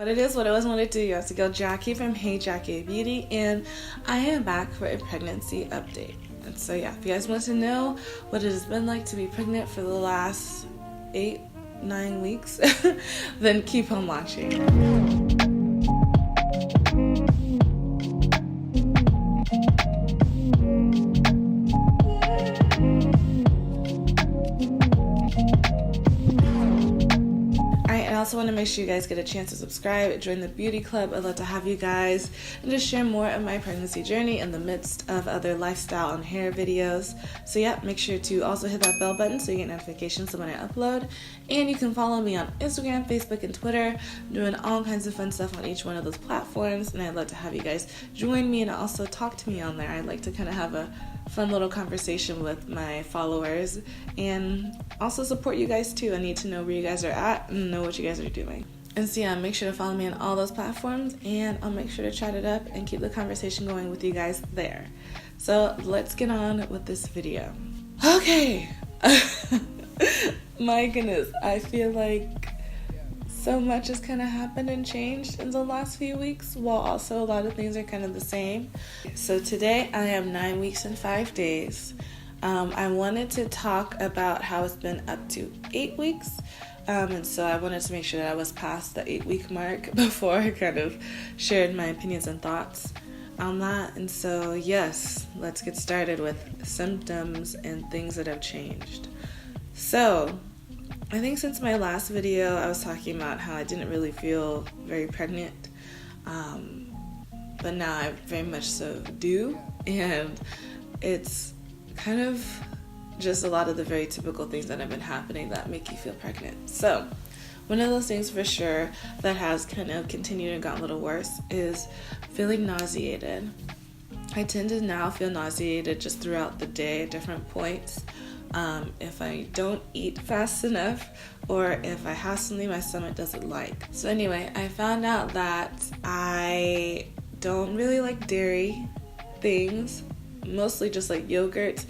What it is, what I always wanted to do. It's a girl Jackie from Hey Jackie Beauty, and I am back for a pregnancy update. And so yeah, if you guys want to know what it has been like to be pregnant for the last 8-9 weeks, then keep on watching. I also want to make sure you guys get a chance to subscribe, join the beauty club. I'd love to have you guys and just share more of my pregnancy journey in the midst of other lifestyle and hair videos. So yeah, make sure to also hit that bell button so you get notifications when I upload. And you can follow me on Instagram, Facebook, and Twitter. I'm doing all kinds of fun stuff on each one of those platforms, and I'd love to have you guys join me and also talk to me on there. I'd like to kind of have a fun little conversation with my followers and also support you guys too. I need to know where you guys are at and know what you guys are doing. And so yeah, make sure to follow me on all those platforms, and I'll make sure to chat it up and keep the conversation going with you guys there. So let's get on with this video. Okay. My goodness, I feel like so much has kind of happened and changed in the last few weeks, while also a lot of things are kind of the same. So today I am 9 weeks and 5 days. I wanted to talk about how it's been up to 8 weeks. And so I wanted to make sure that I was past the 8-week mark before I kind of shared my opinions and thoughts on that. And so yes, let's get started with symptoms and things that have changed. So I think since my last video, I was talking about how I didn't really feel very pregnant, but now I very much so do, and it's kind of just a lot of the very typical things that have been happening that make you feel pregnant. So one of those things for sure that has kind of continued and gotten a little worse is feeling nauseated. I tend to now feel nauseated just throughout the day at different points. If I don't eat fast enough, or if I have something my stomach doesn't like. So anyway, I found out that I don't really like dairy things, mostly just like yogurt.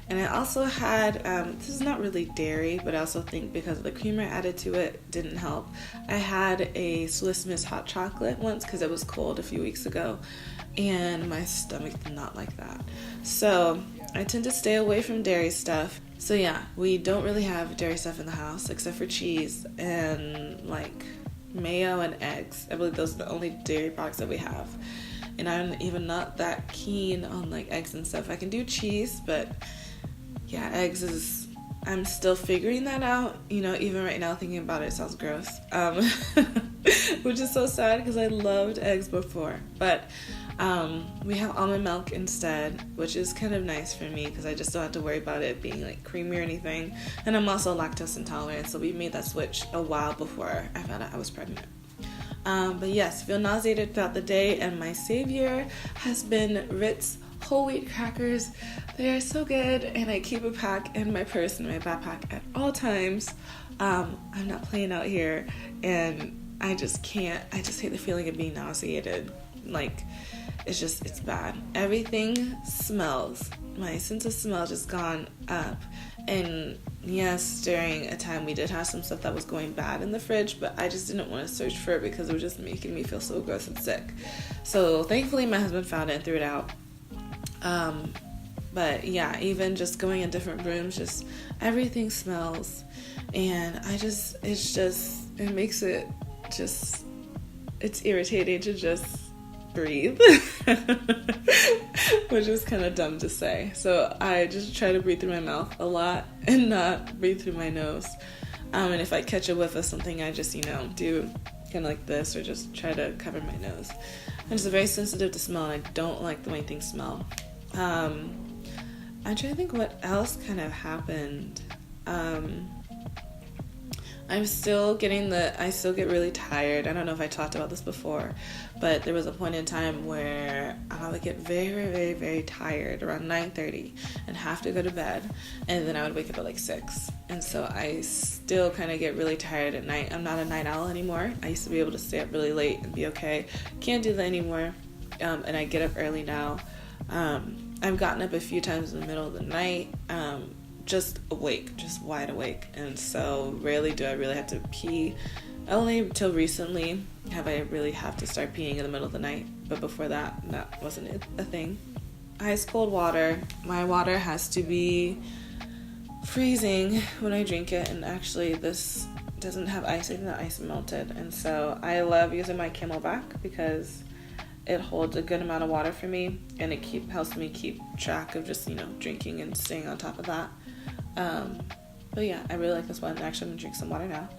And I also had, this is not really dairy, but I also think because of the creamer added to it didn't help. I had a Swiss Miss hot chocolate once because it was cold a few weeks ago, and my stomach did not like that. So I tend to stay away from dairy stuff. So yeah, we don't really have dairy stuff in the house except for cheese and like mayo and eggs. I believe those are the only dairy products that we have. And I'm even not that keen on like eggs and stuff. I can do cheese, but yeah, eggs is, I'm still figuring that out. You know, even right now thinking about it sounds gross. Which is so sad because I loved eggs before. But we have almond milk instead, which is kind of nice for me because I just don't have to worry about it being like creamy or anything. And I'm also lactose intolerant, so we made that switch a while before I found out I was pregnant. But yes, feel nauseated throughout the day, and my savior has been Ritz whole wheat crackers. They are so good, and I keep a pack in my purse and my backpack at all times. I'm not playing out here, and I just can't. I just hate the feeling of being nauseated. Like, it's bad. Everything smells. My sense of smell just gone up. And yes, during a time we did have some stuff that was going bad in the fridge, but I just didn't want to search for it because it was just making me feel so gross and sick. So thankfully my husband found it and threw it out. But yeah, even just going in different rooms, just everything smells. And it makes it just, it's irritating to just breathe, which is kind of dumb to say. So I just try to breathe through my mouth a lot and not breathe through my nose. And if I catch a whiff of something, I just, do kind of like this, or just try to cover my nose. I'm just very sensitive to smell, and I don't like the way things smell. I'm trying to think what else kind of happened. I still get really tired. I don't know if I talked about this before, but there was a point in time where I would get very, very, very tired around 9:30 and have to go to bed, and then I would wake up at like 6. And so I still kind of get really tired at night. I'm not a night owl anymore. I used to be able to stay up really late and be okay. Can't do that anymore, and I get up early now. I've gotten up a few times in the middle of the night, just awake, just wide awake, and so rarely do I really have to pee Only until recently have I really have to start peeing in the middle of the night, but before that, that wasn't a thing. Ice cold water. My water has to be freezing when I drink it, and actually this doesn't have ice. I think the ice melted, and so I love using my Camelback because it holds a good amount of water for me, and it helps me keep track of just, drinking and staying on top of that. But yeah, I really like this one. Actually, I'm gonna drink some water now.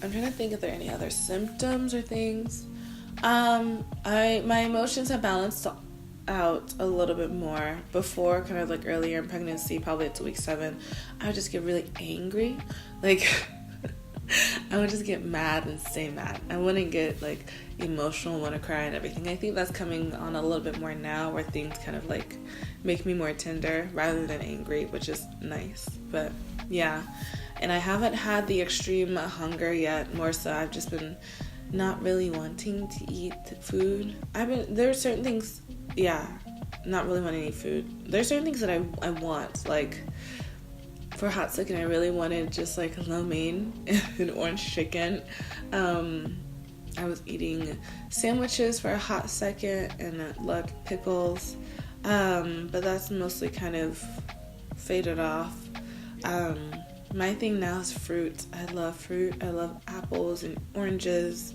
I'm trying to think if there are any other symptoms or things. My emotions have balanced out a little bit more. Before, kind of like earlier in pregnancy, probably at week 7, I would just get really angry. Like, I would just get mad and stay mad. I wouldn't get like emotional, want to cry and everything. I think that's coming on a little bit more now, where things kind of like make me more tender rather than angry, which is nice. But yeah, and I haven't had the extreme hunger yet. More so, I've just been not really wanting to eat food. There are certain things, not really wanting to eat food. There's certain things that I want, like for hot chicken, I really wanted just like lo mein and orange chicken. I was eating sandwiches for a hot second and pickles, but that's mostly kind of faded off. My thing now is fruit. I love fruit. I love apples and oranges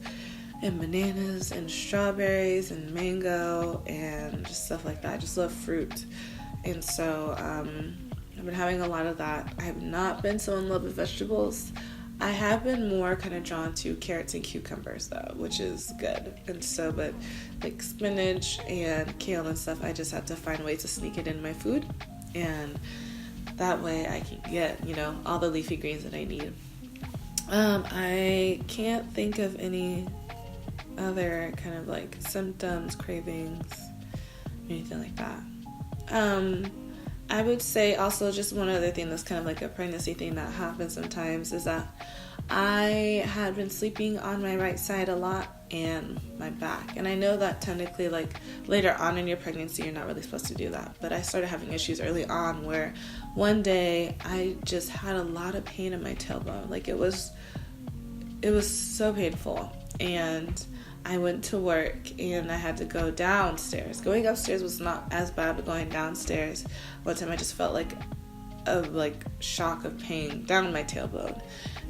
and bananas and strawberries and mango and just stuff like that. I just love fruit. And so I've been having a lot of that. I have not been so in love with vegetables. I have been more kind of drawn to carrots and cucumbers though, which is good. And so, but like spinach and kale and stuff, I just have to find ways to sneak it in my food. And that way I can get, all the leafy greens that I need. I can't think of any other kind of like symptoms, cravings, anything like that. I would say also just one other thing that's kind of like a pregnancy thing that happens sometimes is that I had been sleeping on my right side a lot and my back. And I know that technically like later on in your pregnancy you're not really supposed to do that. But I started having issues early on where one day I just had a lot of pain in my tailbone. Like it was so painful. And I went to work and I had to go downstairs. Going upstairs was not as bad, but going downstairs, one time I just felt like a shock of pain down my tailbone.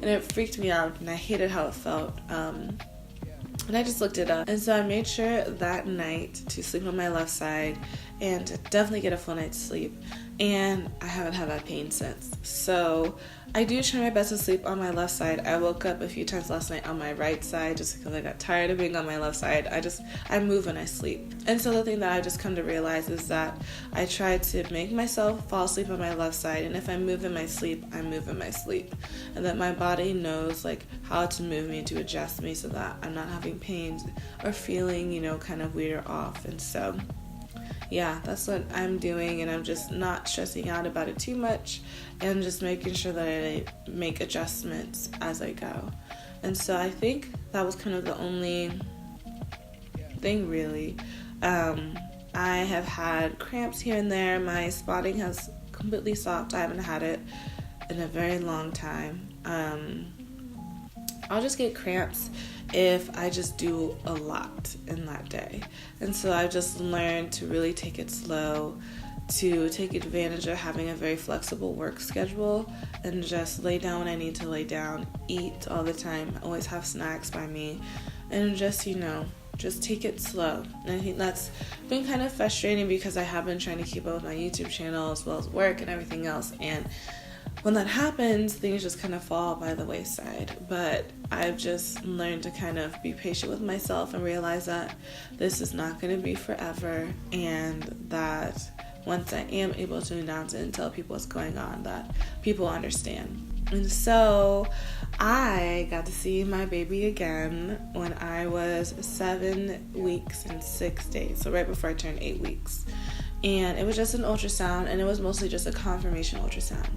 And it freaked me out and I hated how it felt. And I just looked it up. And so I made sure that night to sleep on my left side and to definitely get a full night's sleep. And I haven't had that pain since. So I do try my best to sleep on my left side. I woke up a few times last night on my right side just because I got tired of being on my left side. I move when I sleep. And so the thing that I just come to realize is that I try to make myself fall asleep on my left side. And if I move in my sleep, I move in my sleep. And that my body knows like how to move me, to adjust me so that I'm not having pains or feeling, kind of weird or off. And so yeah, that's what I'm doing, and I'm just not stressing out about it too much and just making sure that I make adjustments as I go. And so I think that was kind of the only thing really. I have had cramps here and there. My spotting has completely stopped. I haven't had it in a very long time. I'll just get cramps if I just do a lot in that day. And so I've just learned to really take it slow, to take advantage of having a very flexible work schedule and just lay down when I need to lay down, eat all the time, always have snacks by me, and just, just take it slow. And I think that's been kind of frustrating because I have been trying to keep up with my YouTube channel as well as work and everything else. And when that happens, things just kind of fall by the wayside. But I've just learned to kind of be patient with myself and realize that this is not going to be forever, and that once I am able to announce it and tell people what's going on, that people understand. And so I got to see my baby again when I was 7 weeks and 6 days, so right before I turned 8 weeks. And it was just an ultrasound, and it was mostly just a confirmation ultrasound.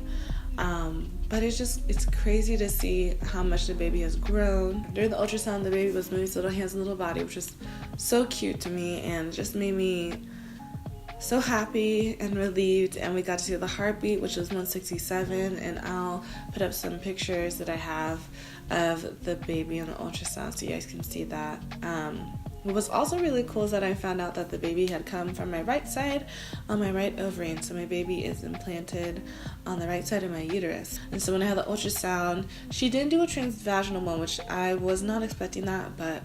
But it's crazy to see how much the baby has grown. During the ultrasound, the baby was moving his little hands and little body, which was so cute to me and just made me so happy and relieved, and we got to see the heartbeat, which was 167, and I'll put up some pictures that I have of the baby on the ultrasound so you guys can see that. What was also really cool is that I found out that the baby had come from my right side on my right ovary, and so my baby is implanted on the right side of my uterus. And so when I had the ultrasound, she didn't do a transvaginal one, which I was not expecting that, but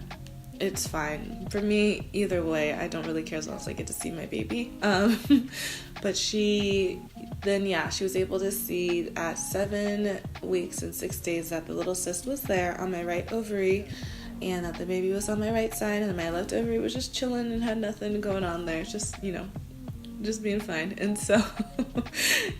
it's fine. For me, either way, I don't really care as long as I get to see my baby. But she was able to see at 7 weeks and 6 days that the little cyst was there on my right ovary, and that the baby was on my right side, and my left ovary was just chilling and had nothing going on there. Just being fine. And so,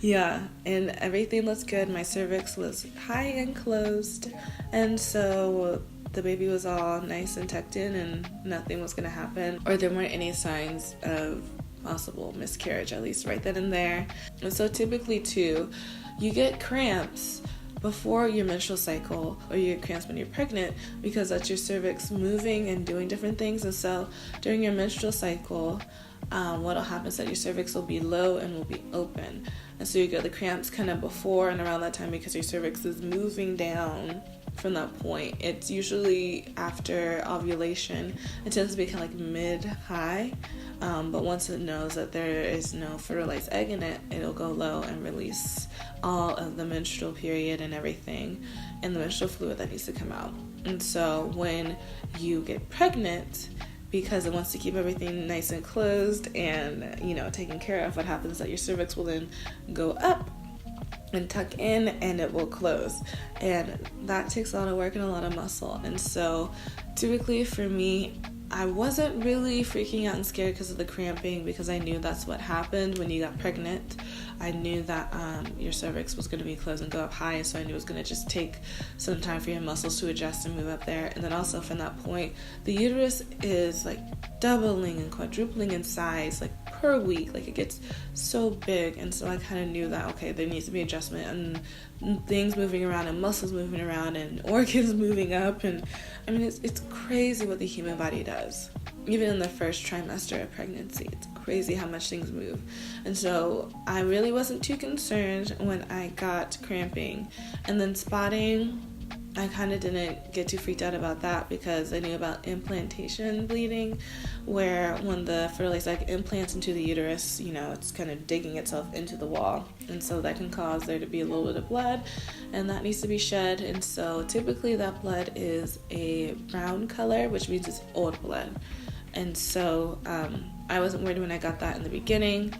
yeah, and everything looks good. My cervix was high and closed, and so the baby was all nice and tucked in, and nothing was going to happen, or there weren't any signs of possible miscarriage, at least right then and there. And so typically too, you get cramps before your menstrual cycle, or you get cramps when you're pregnant, because that's your cervix moving and doing different things. And so during your menstrual cycle, what'll happen is that your cervix will be low and will be open, and so you get the cramps kind of before and around that time because your cervix is moving down from that point. It's usually after ovulation. It tends to be kind of like mid-high, but once it knows that there is no fertilized egg in it, it'll go low and release all of the menstrual period and everything, and the menstrual fluid that needs to come out. And so when you get pregnant, because it wants to keep everything nice and closed and, taken care of, what happens is that your cervix will then go up and tuck in, and it will close, and that takes a lot of work and a lot of muscle. And so typically for me, I wasn't really freaking out and scared because of the cramping, because I knew that's what happened when you got pregnant. I knew that your cervix was going to be closed and go up high, so I knew it was going to just take some time for your muscles to adjust and move up there. And then also from that point, the uterus is like doubling and quadrupling in size, like per week. Like, it gets so big, and so I kind of knew that, okay, there needs to be adjustment and things moving around and muscles moving around and organs moving up. And I mean, it's crazy what the human body does. Even in the first trimester of pregnancy, it's crazy how much things move. And so I really wasn't too concerned when I got cramping. And then spotting, I kind of didn't get too freaked out about that, because I knew about implantation bleeding, where when the fertilized egg implants into the uterus, it's kind of digging itself into the wall. And so that can cause there to be a little bit of blood, and that needs to be shed. And so typically that blood is a brown color, which means it's old blood. And so I wasn't worried when I got that in the beginning.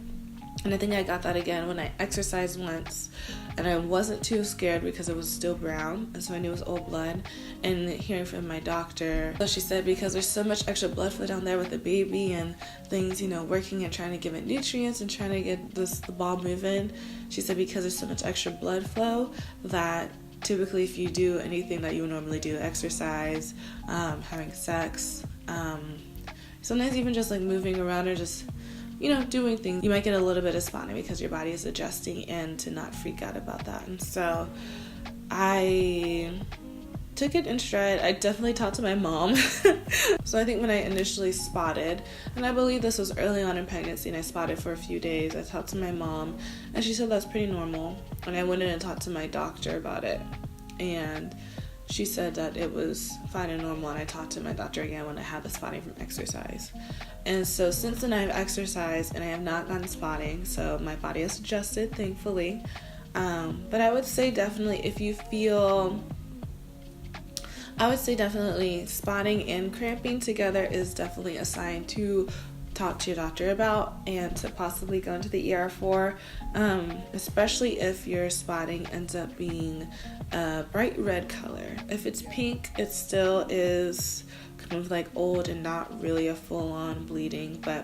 And I think I got that again when I exercised once, and I wasn't too scared because it was still brown, and so I knew it was old blood. And hearing from my doctor, so she said because there's so much extra blood flow down there with the baby and things, working and trying to give it nutrients and trying to get the ball moving, she said because there's so much extra blood flow that typically if you do anything that you would normally do, exercise, having sex, sometimes even just like moving around or just doing things, you might get a little bit of spotting because your body is adjusting, and to not freak out about that. And so I took it in stride. I definitely talked to my mom. So I think when I initially spotted, and I believe this was early on in pregnancy, and I spotted for a few days, I talked to my mom, and she said that's pretty normal. And I went in and talked to my doctor about it, and she said that it was fine and normal. And I talked to my doctor again when I had the spotting from exercise. And so since then I've exercised and I have not gotten spotting, so my body has adjusted, thankfully. But I would say definitely spotting and cramping together is definitely a sign to talk to your doctor about and to possibly go into the ER for, especially if your spotting ends up being a bright red color. If it's pink, it still is kind of like old and not really a full-on bleeding, but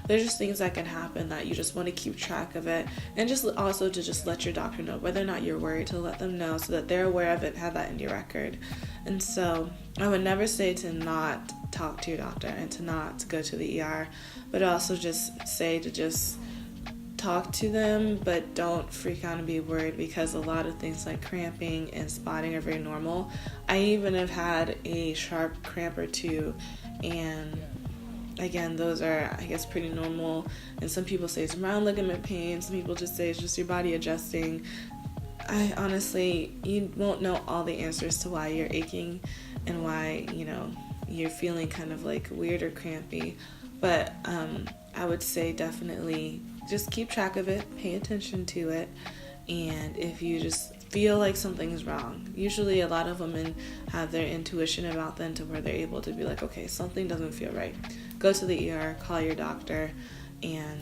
there's just things that can happen that you just want to keep track of it, and just also to just let your doctor know whether or not you're worried, to let them know so that they're aware of it and have that in your record. And so I would never say to not talk to your doctor and to not go to the ER, but also just say to just talk to them, but don't freak out and be worried, because a lot of things like cramping and spotting are very normal. I even have had a sharp cramp or two, and Again, those are, I guess, pretty normal. And some people say it's round ligament pain. Some people just say it's just your body adjusting. I honestly, you won't know all the answers to why you're aching and why, you're feeling kind of like weird or crampy. But I would say definitely just keep track of it, pay attention to it. And if you just feel like something's wrong, usually a lot of women have their intuition about them to where they're able to be like, okay, something doesn't feel right. Go to the ER, call your doctor, and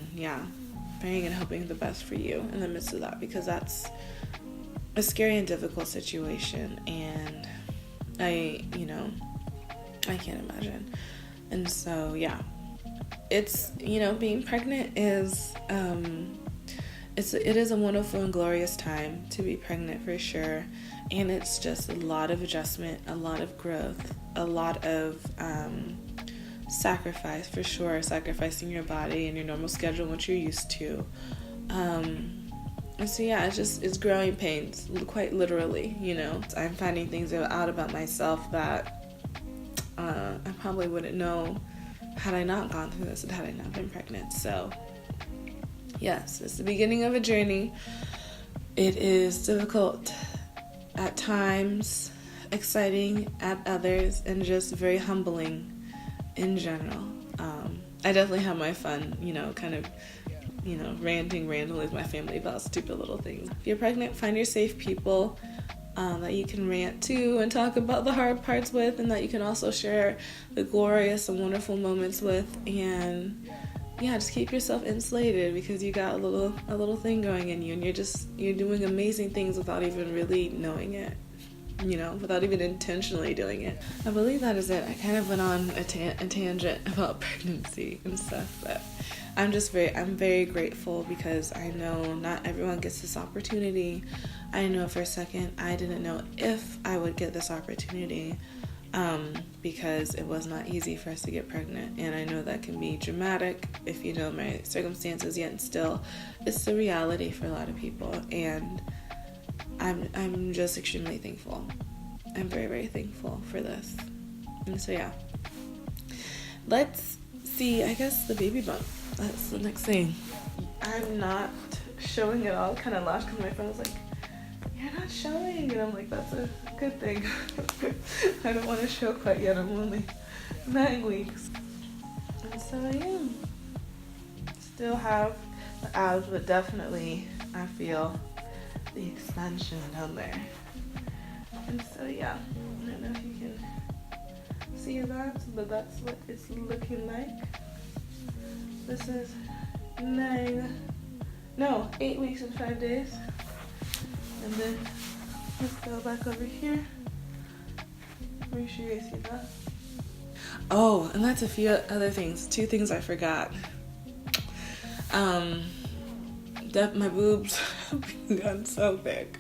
praying and hoping the best for you in the midst of that, because that's a scary and difficult situation, and I can't imagine. And so it's, being pregnant is it is a wonderful and glorious time to be pregnant, for sure. And it's just a lot of adjustment, a lot of growth, a lot of sacrifice, for sure, sacrificing your body and your normal schedule, what you're used to. And so it's growing pains, quite literally. I'm finding things out about myself that I probably wouldn't know had I not gone through this and had I not been pregnant. So yes, it's the beginning of a journey. It is difficult at times, exciting at others, and just very humbling in general. I definitely have my fun, ranting randomly with my family about stupid little things. If you're pregnant, find your safe people that you can rant to and talk about the hard parts with, and that you can also share the glorious and wonderful moments with. And just keep yourself insulated, because you got a little thing going in you, and you're doing amazing things without even really knowing it, without even intentionally doing it. I believe that is it. I kind of went on a tangent about pregnancy and stuff, but I'm very grateful, because I know not everyone gets this opportunity. I know for a second I didn't know if I would get this opportunity, because it was not easy for us to get pregnant, and I know that can be dramatic if you know my circumstances, yet still it's the reality for a lot of people, and I'm just extremely thankful. I'm very, very thankful for this. And so let's see, I guess the baby bump, that's the next thing. I'm not showing it all, kind of laughed because my friend was like, you're not showing, and I'm like, that's a good thing. I don't want to show quite yet, I'm only 9 weeks. And so still have the abs, but definitely I feel the expansion down there. And so I don't know if you can see that, but that's what it's looking like. This is 8 weeks and 5 days. And then let's go back over here. Make sure you guys see that. Oh, and that's a few other things. 2 things I forgot. My boobs have gotten so big,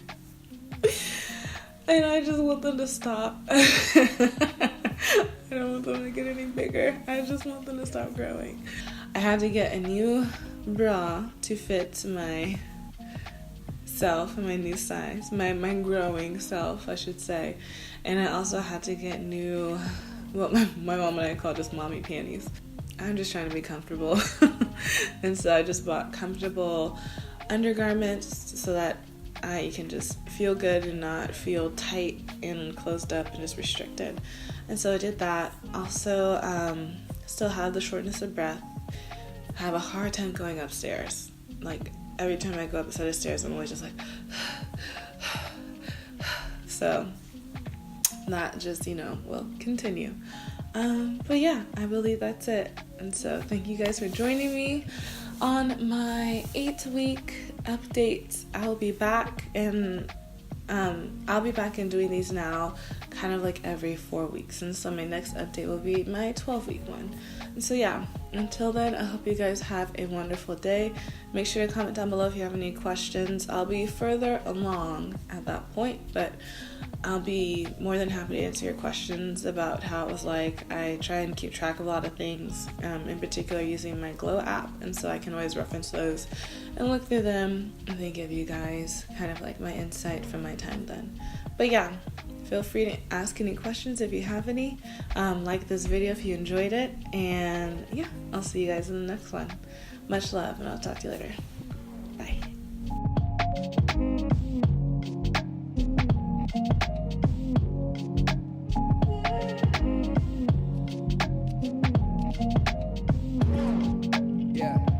and I just want them to stop. I don't want them to get any bigger. I just want them to stop growing. I had to get a new bra to fit my self and my new size, my growing self, I should say. And I also had to get new, what my mom and I call just mommy panties. I'm just trying to be comfortable. And so I just bought comfortable undergarments so that I can just feel good and not feel tight and closed up and just restricted. And so I did that. Also, still have the shortness of breath. I have a hard time going upstairs. Like, every time I go up a set of stairs, I'm always just like, so that just, will continue. But I believe that's it. And so thank you guys for joining me on my 8-week updates. I'll be back and doing these now kind of like every 4 weeks. And so my next update will be my 12-week one. And so until then, I hope you guys have a wonderful day. Make sure to comment down below if you have any questions. I'll be further along at that point, but I'll be more than happy to answer your questions about how it was like. I try and keep track of a lot of things, in particular using my Glow app, and so I can always reference those and look through them and then give you guys kind of like my insight from my time then. But Feel free to ask any questions if you have any. Like this video if you enjoyed it. And yeah, I'll see you guys in the next one. Much love, and I'll talk to you later. Bye. Yeah.